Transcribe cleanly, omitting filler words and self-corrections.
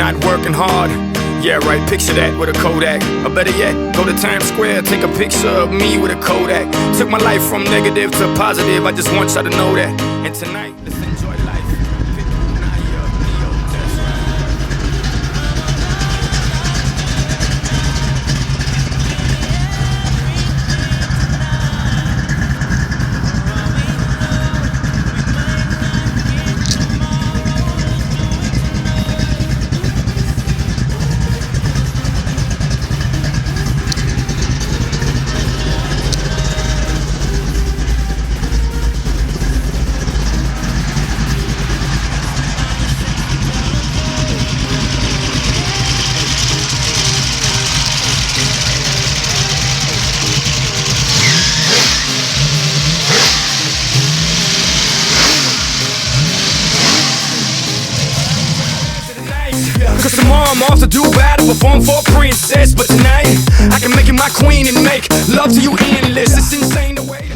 not working hard. Yeah, right, picture that with a Kodak. Or better yet, go to Times Square, take a picture of me with a Kodak. Took my life from negative to positive, I just want y'all to know that. And tonight, let's enjoy life. Cause tomorrow I'm off to Dubai to perform for a princess. But tonight, I can make you my queen and make love to you endless. It's insane the way